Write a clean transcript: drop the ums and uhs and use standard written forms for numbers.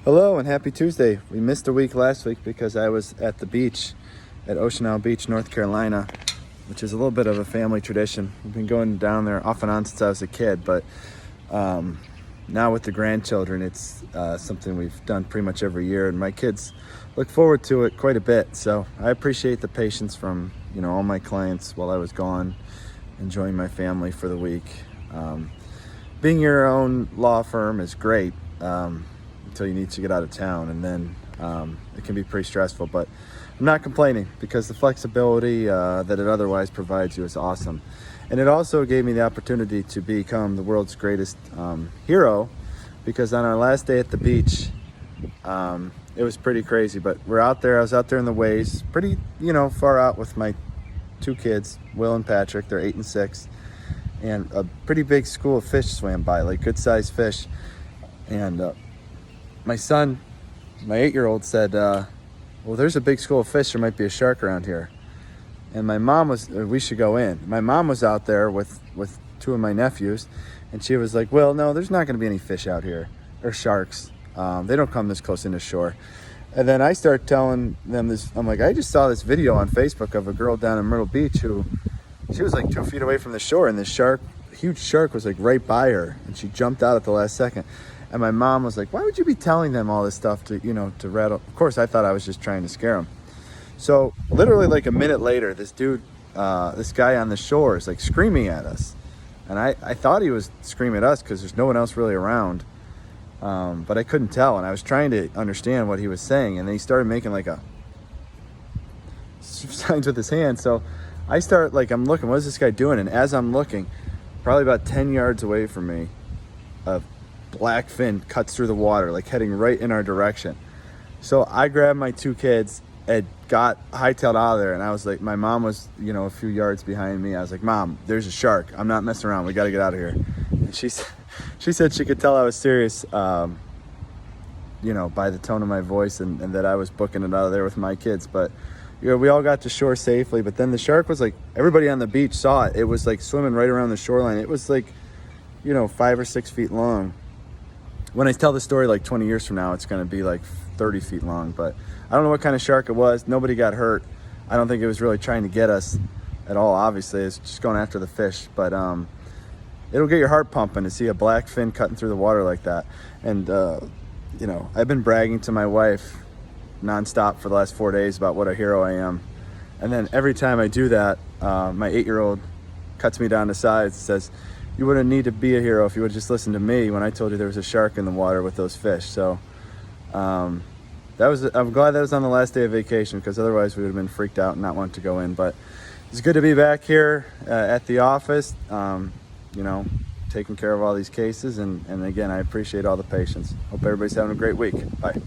Hello and happy Tuesday. We missed a week last week because I was at the beach at Ocean Isle Beach, North Carolina, which is a little bit of a family tradition. We've been going down there off and on since I was a kid, but now with the grandchildren, it's something we've done pretty much every year, and my kids look forward to it quite a bit. So I appreciate the patience from all my clients while I was gone, enjoying my family for the week. Being your own law firm is great. Until you need to get out of town, and then it can be pretty stressful, but I'm not complaining because the flexibility that it otherwise provides you is awesome. And it also gave me the opportunity to become the world's greatest hero, because on our last day at the beach, it was pretty crazy, but I was out there in the waves, pretty far out with my two kids, Will and Patrick. They're 8 and 6, and a pretty big school of fish swam by, like good sized fish. And my son, my 8-year-old, said, well, there's a big school of fish. There might be a shark around here. And my mom we should go in. My mom was out there with two of my nephews, and she was like, well, no, there's not going to be any fish out here, or sharks. They don't come this close into shore. And then I start telling them this. I'm like, I just saw this video on Facebook of a girl down in Myrtle Beach she was like 2 feet away from the shore, and this huge shark was like right by her, and she jumped out at the last second. And my mom was like, why would you be telling them all this stuff to rattle? Of course, I thought I was just trying to scare them. So literally like a minute later, this guy on the shore is like screaming at us. And I thought he was screaming at us because there's no one else really around. But I couldn't tell. And I was trying to understand what he was saying. And then he started making like a signs with his hand. So I start I'm looking, what is this guy doing? And as I'm looking, probably about 10 yards away from me, black fin cuts through the water, like heading right in our direction. So I grabbed my two kids and got hightailed out of there, and I was like, my mom was a few yards behind me. I was like, Mom, there's a shark. I'm not messing around. We got to get out of here. And she said she could tell I was serious, by the tone of my voice, and that I was booking it out of there with my kids. But we all got to shore safely. But then the shark was like, everybody on the beach saw it. It was like swimming right around the shoreline. It was like 5 or 6 feet long. When I tell the story like 20 years from now, it's going to be like 30 feet long. But I don't know what kind of shark it was. Nobody got hurt. I don't think it was really trying to get us at all, obviously. It's just going after the fish. But it'll get your heart pumping to see a black fin cutting through the water like that. And, I've been bragging to my wife nonstop for the last 4 days about what a hero I am. And then every time I do that, my 8-year-old cuts me down to size and says, you wouldn't need to be a hero if you would just listen to me when I told you there was a shark in the water with those fish. So I'm glad that was on the last day of vacation, because otherwise we would have been freaked out and not want to go in. But it's good to be back here at the office, taking care of all these cases. And again, I appreciate all the patience. Hope everybody's having a great week. Bye.